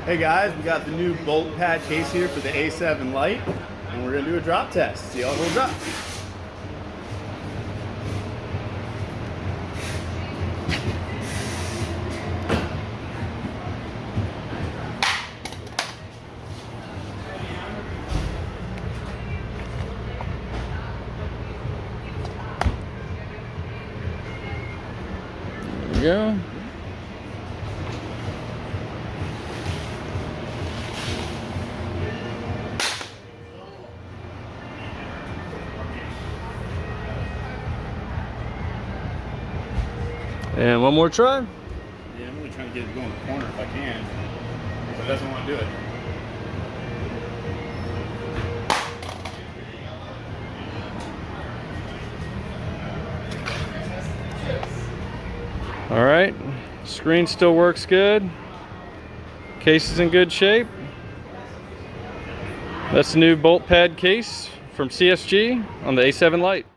Hey guys, we got the new BOLTPAD case here for the A7 Lite, and we're going to do a drop test, see how it holds up. There we go. And one more try. Yeah, I'm really trying to get it to go in the corner if I can, but it doesn't want to do it. All right, screen still works good. Case is in good shape. That's the new BOLTPAD case from CSG on the A7 Lite.